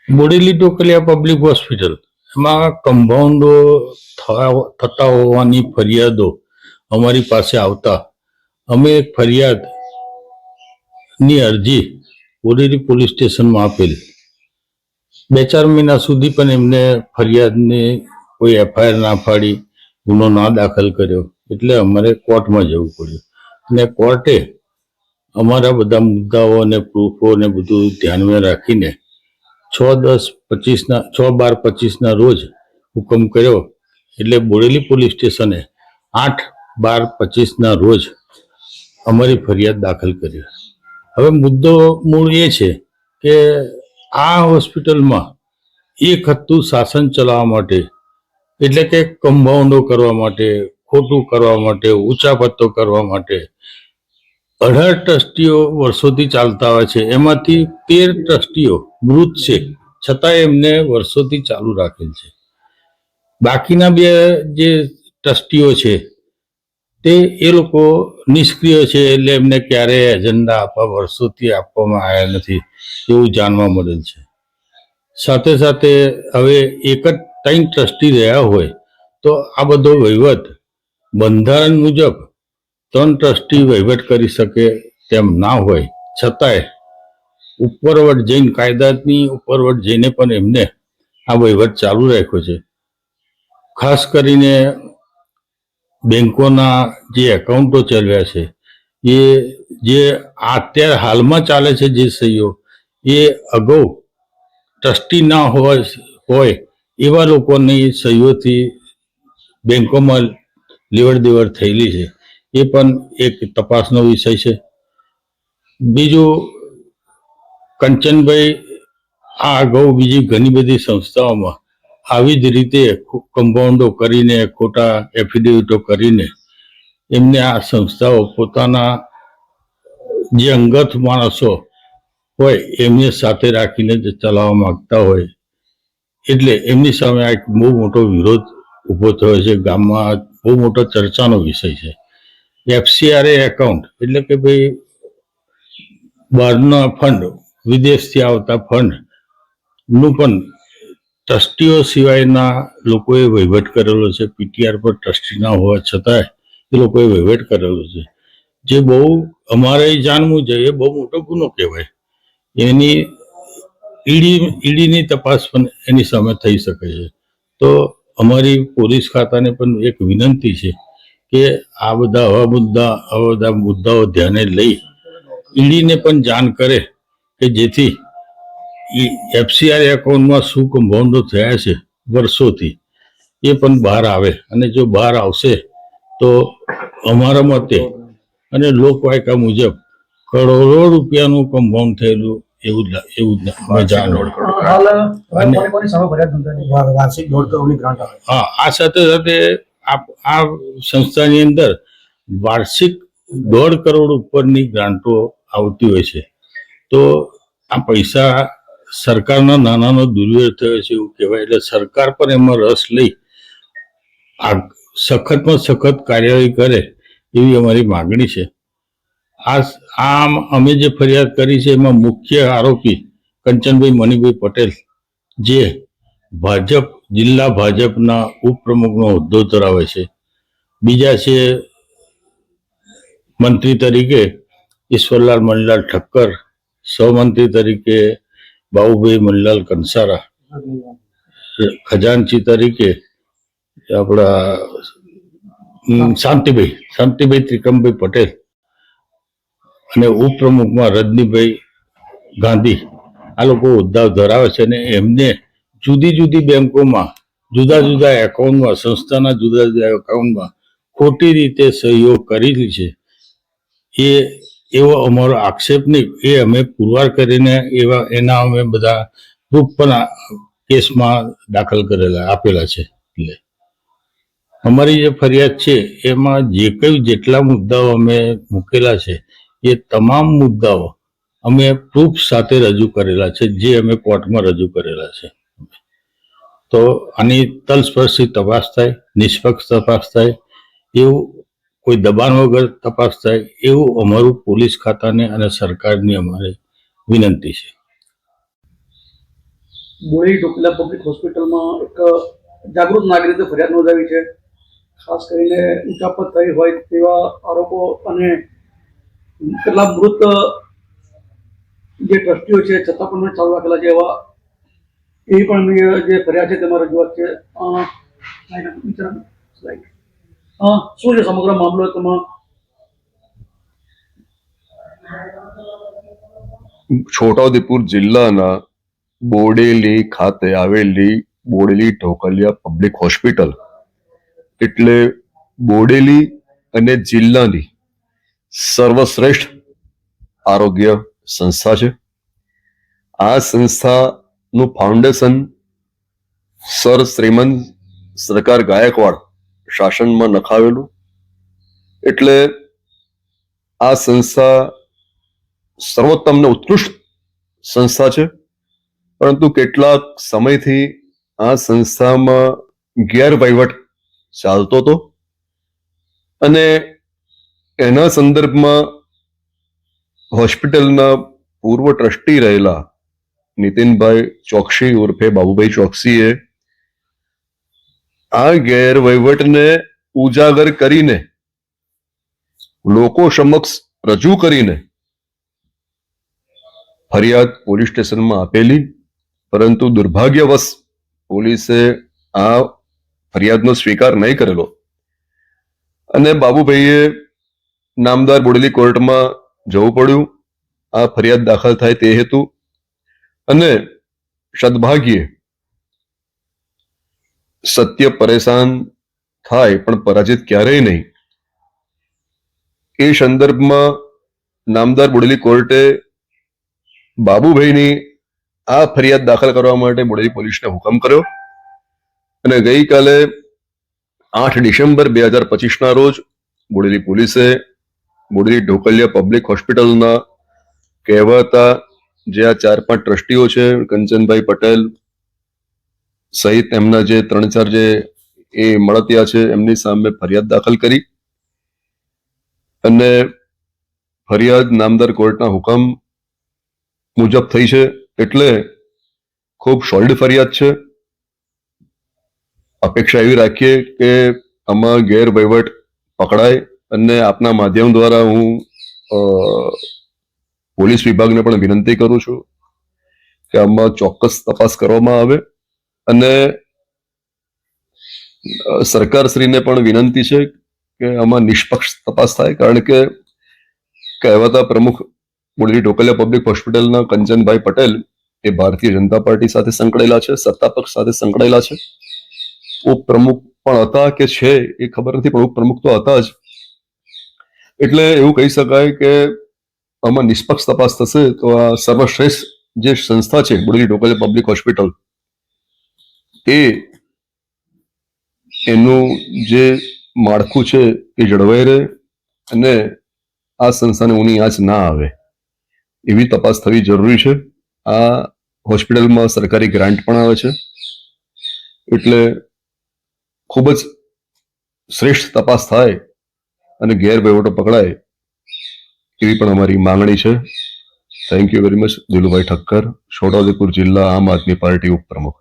Bodeli ટોકલિયા public hospital એમાં કમ્પાઉન્ડો થતા હોવાની ફરિયાદો અમારી પાસે આવતા અમે એક ફરિયાદની અરજી બોડેલી પોલીસ સ્ટેશનમાં આપેલ. 2-4 મહિના સુધી પણ એમને ફરિયાદની કોઈ એફઆઈઆર ના ફાડી, ગુનો ના દાખલ કર્યો. એટલે અમારે કોર્ટમાં જવું પડ્યું અને કોર્ટે અમારા બધા મુદ્દાઓ અને પ્રૂફો ને બધું ધ્યાનમાં રાખીને 6/10/25 રોજ હુકમ કર્યો. એટલે બોડેલી પોલીસ સ્ટેશને 8/12/25 રોજ અમારી ફરિયાદ દાખલ કરી. હવે મુદ્દો મૂળ એ છે કે આ હોસ્પિટલમાં એક હતું શાસન ચલાવવા માટે, એટલે કે કમ્પાઉન્ડો કરવા માટે, ખોટું કરવા માટે, ઊંચાપત્તો કરવા માટે 18 ટ્રસ્ટીઓ વર્ષોથી ચાલતા હોય છે. એમાંથી 13 ટ્રસ્ટીઓ મૃત છે, છતાં એમને વર્ષોથી ચાલુ રાખેલ છે. બાકીના 2 જે ટ્રસ્ટીઓ છે તે એ લોકો નિષ્ક્રિય છે, એટલે એમને ક્યારેય એજન્ડા વર્ષોથી આપવામાં આવ્યા નથી એવું જાણવા મળેલ છે. સાથે સાથે હવે એક જ 3 ટ્રસ્ટી રહ્યા હોય તો આ બધો વહીવટ બંધારણ મુજબ 3 ટ્રસ્ટી વહીવટ કરી શકે તેમ ના હોય, છતાંય ઉપરવટ જઈને, કાયદાની ઉપરવટ જઈને પણ એમને આ વહીવટ ચાલુ રાખ્યો છે. ખાસ કરીને બેંકોના જે એકાઉન્ટો ચાલ્યા છે, એ જે અત્યારે હાલમાં ચાલે છે, જે સહીઓ એ અગાઉ ટ્રસ્ટી ના હોય એવા લોકોની સહીઓથી બેંકોમાં લેવડ દેવડ થયેલી છે. એ પણ એક તપાસનો વિષય છે. બીજું, કંચનભાઈ આ અગાઉ બીજી ઘણી બધી સંસ્થાઓમાં આવી જ રીતે કમ્પાઉન્ડો કરીને, ખોટા એફિડેવિટો કરીને એમને આ સંસ્થાઓ પોતાના જે અંગત માણસો હોય એમને સાથે રાખીને જે ચલાવવા માંગતા હોય, એટલે એમની સામે આ એક બહુ મોટો વિરોધ ઊભો થયો છે. ગામમાં બહુ મોટો ચર્ચાનો વિષય છે. FCRA એકાઉન્ટ એટલે કે ભાઈ બહારના ફંડ, વિદેશથી આવતા ફંડનું પણ ટ્રસ્ટીઓ સિવાયના લોકોએ વહીવટ કરેલો છે. PTR પર ટ્રસ્ટી ના હોવા છતાંય એ લોકોએ વહીવટ કરેલો છે, જે બહુ અમારે જાણવું જોઈએ, બહુ મોટો ગુનો કહેવાય. એની ઈડીની તપાસ પણ એની સામે થઈ શકે છે. તો અમારી પોલીસ ખાતાને પણ એક વિનંતી છે કે આ બધા મુદ્દાઓ ધ્યાને લઈ ઈડીને પણ જાણ કરે કે જેથી FCR એકાઉન્ટમાં શું કમ્પાઉન્ડો થયા છે વર્ષોથી એ પણ બહાર આવે. અને જો બહાર આવશે તો અમારા મતે અને લોકવાયકા મુજબ કરોડો રૂપિયાનું કમ્પાઉન્ડ થયેલું એવું જાણવા. હા, આ સાથે સાથે આ સંસ્થાની અંદર વાર્ષિક 1.5 કરોડ ઉપરની ગ્રાન્ટો આવતી હોય છે. તો આ પૈસા સરકારના નાનાનો દુર્વ્યય થયો છે એવું કહેવાય. એટલે સરકાર પણ એમાં રસ લઈ આ સખતમાં સખત કાર્યવાહી કરે એવી અમારી માગણી છે. આમ અમે જે ફરિયાદ કરી છે એમાં મુખ્ય આરોપી કંચનભાઈ મણિભાઈ પટેલ, જે જિલ્લા ભાજપના ઉપપ્રમુખનો હોદ્દો ધરાવે છે. બીજા છે મંત્રી તરીકે ઈશ્વરલાલ મણિલાલ ઠક્કર, સહમંત્રી તરીકે બાબુભાઈ મણિલાલ કંસારા, ખજાનચી તરીકે આપણા શાંતિભાઈ ત્રિકમભાઈ પટેલ અને ઉપપ્રમુખમાં રજનીભાઈ ગાંધી. આ લોકો હોદ્દા ધરાવે છે અને એમને જુદી જુદી બેંકોમાં, જુદા જુદા એકાઉન્ટમાં, સંસ્થાના જુદા જુદા એકાઉન્ટમાં ખોટી રીતે સહીઓ કરેલી છે. એવો અમારો આક્ષેપ નહીં, એ અમે પુરવાર કરીને એના અમે બધા પ્રૂફ પણ કેસમાં દાખલ આપેલા છે. એટલે અમારી જે ફરિયાદ છે એમાં જેટલા મુદ્દાઓ અમે મૂકેલા છે એ તમામ મુદ્દાઓ અમે પ્રૂફ સાથે રજૂ કરેલા છે, જે અમે કોર્ટમાં રજૂ કરેલા છે. તો આની તલસ્પર્શી તપાસ થાય, નિષ્પક્ષ તપાસ થાય, એવું કોઈ દબાણ વગર તપાસ થાય એવું અમારું પોલીસ ખાતાને અને સરકારની અમારે વિનંતી છે. બોડી ડોકલા પબ્લિક હોસ્પિટલમાં એક જાગૃત નાગરિકે ફરિયાદ નોંધાવી છે. ખાસ કરીને ઉચાપત થઈ હોય તેવા આરોપો અને કેટલાક મૃત જે ટ્રસ્ટીઓ છે છતાં પણ ચાલુ રાખેલા છે એવા એ પણ જે ફરિયાદ છે તેમાં રજૂઆત છે. શું છે સમગ્ર મામલો તેમાં? છોટાઉદેપુર જિલ્લાના બોડેલી ખાતે આવેલી બોડેલી ઢોકલિયા પબ્લિક હોસ્પિટલ એટલે બોડેલી અને જિલ્લાની સર્વશ્રેષ્ઠ આરોગ્ય સંસ્થા છે. આ સંસ્થાનું ફાઉન્ડેશન સર શ્રીમંત સરકાર ગાયકવાડ શાસનમાં નખાવેલું. એટલે આ સંસ્થા સર્વોત્તમ ને ઉત્કૃષ્ટ સંસ્થા છે, પરંતુ કેટલાક સમયથી આ સંસ્થામાં ગેરવહીવટ ચાલતો હતો અને એના સંદર્ભમાં હોસ્પિટલના પૂર્વ ટ્રસ્ટી રહેલા નીતિનભાઈ ચોકસી ઉર્ફે બાબુભાઈ ચોકસીએ આ ગેરવહીવટને ઉજાગર કરીને લોકો સમક્ષ રજૂ કરીને ફરિયાદ પોલીસ સ્ટેશનમાં આપેલી, પરંતુ દુર્ભાગ્યવશ પોલીસે આ ફરિયાદનો સ્વીકાર નહીં કરેલો અને બાબુભાઈએ નામદાર બોડેલી કોર્ટમાં જવું પડ્યું આ ફરિયાદ દાખલ થાય તે હેતુ. અને સદભાગ્યે સત્ય પરેશાન થાય પણ પરાજિત ક્યારેય નહીં. એ સંદર્ભમાં નામદાર બોડેલી કોર્ટે બાબુભાઈની આ ફરિયાદ દાખલ કરવા માટે બોડેલી પોલીસને હુકમ કર્યો અને ગઈકાલે 8 ડિસેમ્બર 2025ના રોજ બોડેલી પોલીસે બોડેલી ઢોકલિયા પબ્લિક હોસ્પિટલના કહેવાતા જે આ 4-5 ટ્રસ્ટીઓ છે, કંચનભાઈ પટેલ સહિત એમના જે 3-4 જે એ મળતિયા છે, એમની સામે ફરિયાદ દાખલ કરી અને ફરિયાદ નામદાર કોર્ટના હુકમ મુજબ થઈ છે. એટલે ખૂબ સોલિડ ફરિયાદ છે. અપેક્ષા એવી રાખીએ કે આમાં ગેરવહીવટ પકડાય અને આપના માધ્યમ દ્વારા હું પોલીસ વિભાગને પણ વિનંતી કરું છું કે આમાં ચોક્કસ તપાસ કરવામાં આવે અને સરકારશ્રીને પણ વિનંતી છે કે આમાં નિષ્પક્ષ તપાસ થાય. કારણ કે કહેવાતા પ્રમુખ બોડેલી ઢોકલિયા પબ્લિક હોસ્પિટલના કંચનભાઈ પટેલ એ ભારતીય જનતા પાર્ટી સાથે સંકળાયેલા છે, સત્તાપક્ષ સાથે સંકળાયેલા છે. ઉપપ્રમુખ પણ હતા કે છે એ ખબર નથી, પણ ઉપપ્રમુખ તો હતા જ. એટલે એવું કહી શકાય કે આમાં નિષ્પક્ષ તપાસ થશે તો આ સર્વશ્રેષ્ઠ જે સંસ્થા છે બોડેલી ઢોકલિયા પબ્લિક હોસ્પિટલ એનું જે માળખું છે એ જળવાઈ રહે અને આ સંસ્થાને ઊની આંચ ના આવે એવી તપાસ થવી જરૂરી છે. આ હોસ્પિટલમાં સરકારી ગ્રાન્ટ પણ આવે છે, એટલે ખૂબ જ શ્રેષ્ઠ તપાસ થાય અને ગેરવહીવટો પકડાય એવી પણ અમારી માંગણી છે. Thank you very much. Dilubhai Thakkar, Chhota Udepur જિલ્લા આમ આદમી પાર્ટી ઉપપ્રમુખ.